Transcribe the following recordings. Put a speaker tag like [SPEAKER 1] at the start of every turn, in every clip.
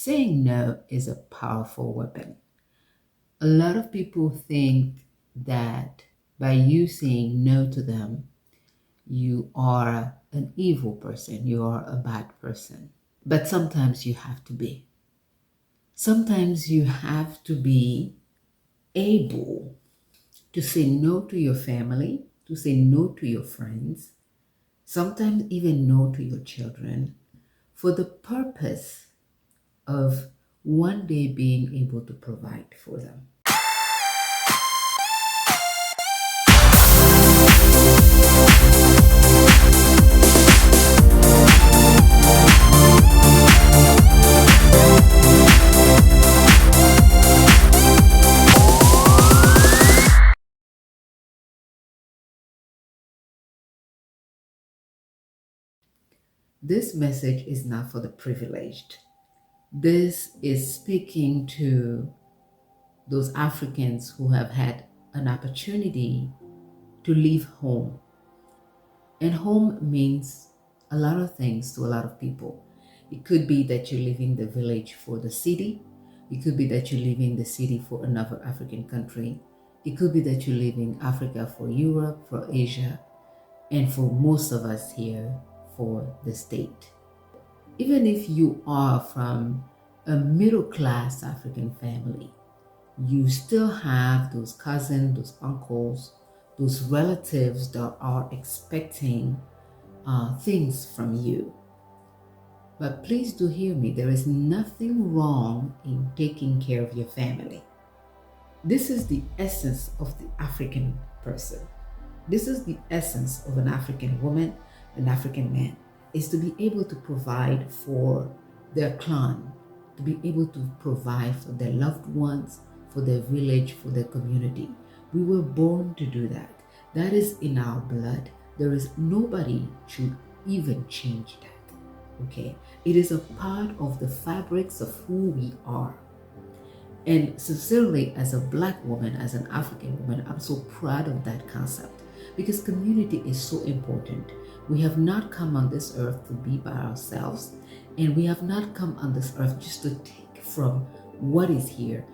[SPEAKER 1] Saying no is a powerful weapon. A lot of people think that by you saying no to them, you are an evil person, you are a bad person. But sometimes you have to be. Sometimes you have to be able to say no to your family, to say no to your friends, sometimes even no to your children, for the purpose of one day being able to provide for them. This message is not for the privileged. This is speaking to those Africans who have had an opportunity to leave home. And home means a lot of things to a lot of people. It could be that you're leaving the village for the city. It could be that you're leaving the city for another African country. It could be that you're leaving Africa for Europe, for Asia, and for most of us here for the state. Even if you are from a middle class African family, you still have those cousins, those uncles, those relatives that are expecting things from you. But please do hear me, there is nothing wrong in taking care of your family. This is the essence of the African person. This is the essence of an African woman, an African man, is to be able to provide for their clan, to be able to provide for their loved ones, for their village, for their community. We were born to do that. That is in our blood. There is nobody should even change that. Okay? It is a part of the fabrics of who we are. And sincerely, as a Black woman, as an African woman, I'm so proud of that concept because community is so important. We have not come on this earth to be by ourselves, and we have not come on this earth just to take from what is here,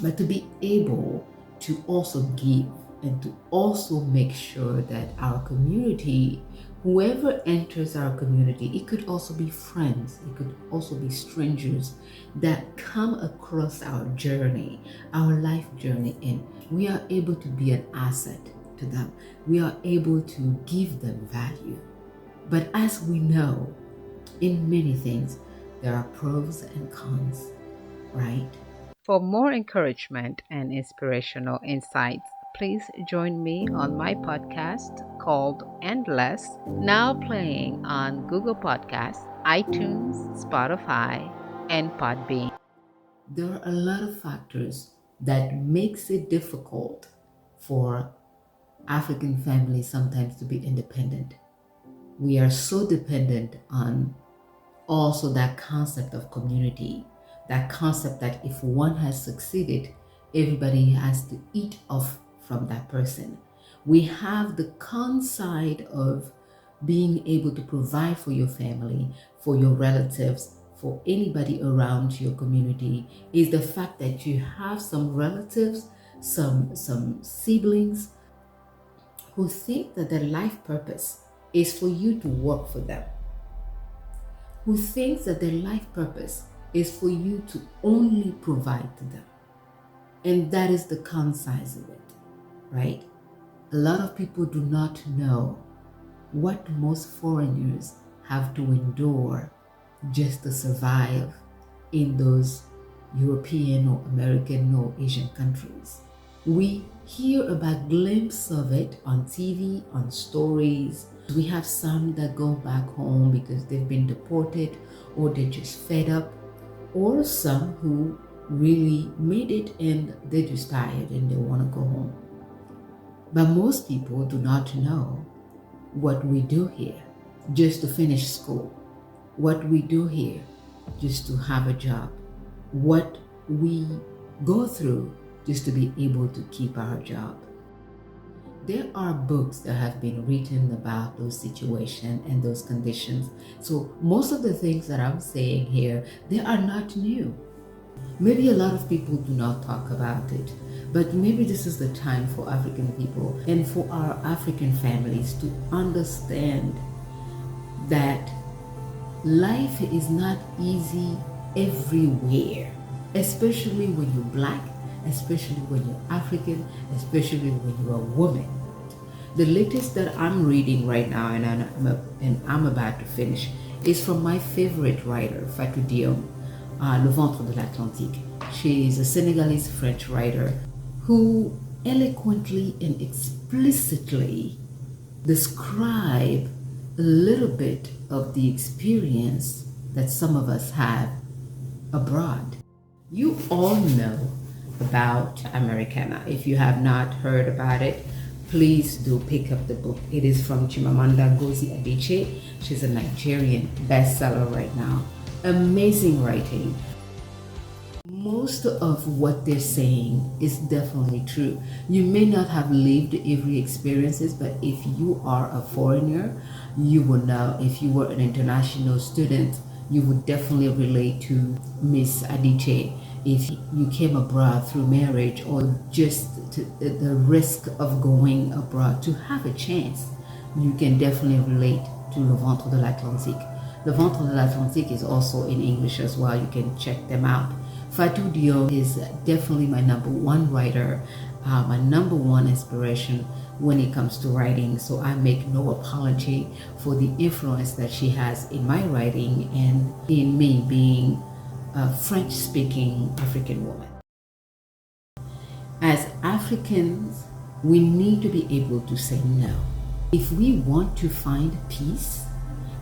[SPEAKER 1] but to be able to also give and to also make sure that our community, whoever enters our community, it could also be friends, it could also be strangers that come across our journey, our life journey, and we are able to be an asset to them. We are able to give them value. But as we know, in many things, there are pros and cons, right? For more encouragement and inspirational insights, please join me on my podcast called Endless, now playing on Google Podcasts, iTunes, Spotify, and Podbean. There are a lot of factors that makes it difficult for African families sometimes to be independent. We are so dependent on also that concept of community, that concept that if one has succeeded, everybody has to eat off from that person. We have the con side of being able to provide for your family, for your relatives, for anybody around your community, is the fact that you have some relatives, some siblings who think that their life purpose is for you to work for them, who thinks that their life purpose is for you to only provide to them. And that is the con size of it, right? A lot of people do not know what most foreigners have to endure just to survive in those European or American or Asian countries. We hear about glimpses of it on TV, on stories. We have some that go back home because they've been deported or they're just fed up, or some who really made it and they're just tired and they want to go home. But most people do not know what we do here just to finish school, what we do here just to have a job, what we go through just to be able to keep our job. There are books that have been written about those situations and those conditions. So most of the things that I'm saying here, they are not new. Maybe a lot of people do not talk about it, but maybe this is the time for African people and for our African families to understand that life is not easy everywhere, especially when you're Black, especially when you're African, especially when you're a woman. The latest that I'm reading right now, and I'm about to finish, is from my favorite writer, Fatou Diom, Le Ventre de l'Atlantique. She is a Senegalese French writer who eloquently and explicitly describe a little bit of the experience that some of us have abroad. You all know about Americana. If you have not heard about it, please do pick up the book. It is from Chimamanda Ngozi Adichie. She's a Nigerian bestseller right now. Amazing writing. Most of what they're saying is definitely true. You may not have lived every experiences, but if you are a foreigner, you will know. If you were an international student, you would definitely relate to Miss Adichie. If you came abroad through marriage or just the risk of going abroad to have a chance, you can definitely relate to Le Ventre de l'Atlantique. Le Ventre de l'Atlantique is also in English as well. You can check them out. Fatou Diom is definitely my number one writer, my number one inspiration when it comes to writing. So I make no apology for the influence that she has in my writing and in me being a French-speaking African woman. As Africans, we need to be able to say no. If we want to find peace,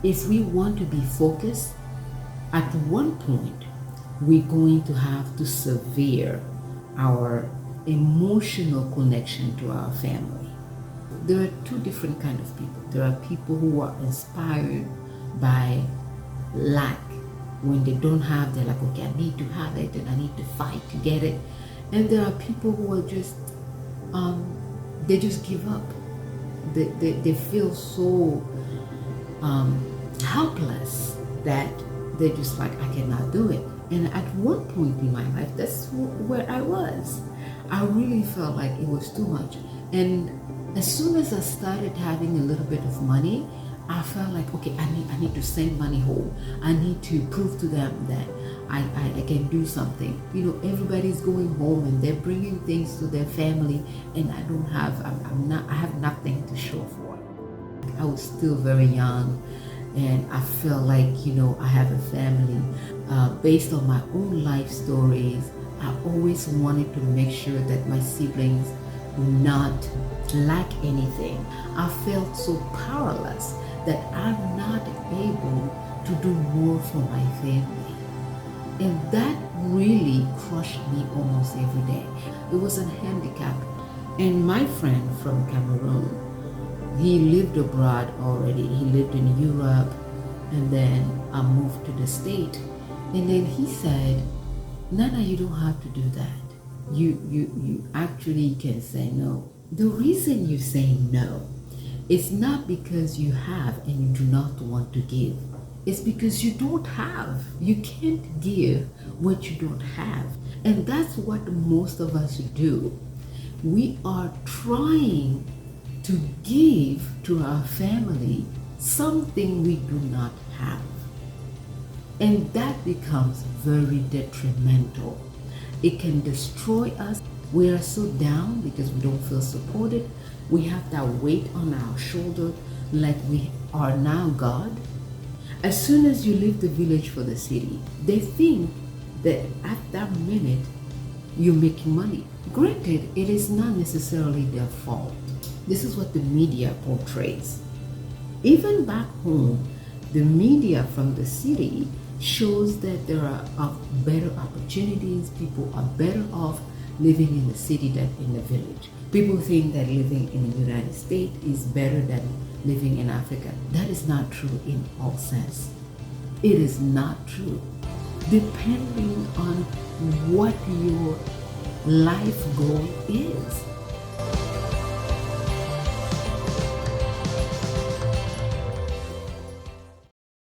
[SPEAKER 1] if we want to be focused, at one point, we're going to have to sever our emotional connection to our family. There are two different kinds of people. There are people who are inspired by lack. When they don't have, they're like, okay, I need to have it and I need to fight to get it. And there are people who are just, they just give up. They feel so helpless that they're just like, I cannot do it. And at one point in my life, that's where I was. I really felt like it was too much. And as soon as I started having a little bit of money, I felt like, okay, I need to send money home. I need to prove to them that I can do something. You know, everybody's going home and they're bringing things to their family, and I don't have, I have nothing to show for it. I was still very young, and I felt like, you know, I have a family. Based on my own life stories, I always wanted to make sure that my siblings would not lack anything. I felt so powerless that I'm not able to do more for my family. And that really crushed me almost every day. It was a handicap. And my friend from Cameroon, he lived abroad already. He lived in Europe, and then I moved to the States. And then he said, Nana, you don't have to do that. You actually can say no. The reason you say no, it's not because you have and you do not want to give. It's because you don't have. You can't give what you don't have. And that's what most of us do. We are trying to give to our family something we do not have. And that becomes very detrimental. It can destroy us. We are so down because we don't feel supported. We have that weight on our shoulder like we are now God. As soon as you leave the village for the city, they think that at that minute you're making money. Granted, it is not necessarily their fault. This is what the media portrays. Even back home, the media from the city shows that there are better opportunities. People are better off living in the city than in the village. People think that living in the United States is better than living in Africa. That is not true in all sense. It is not true. Depending on what your life goal is.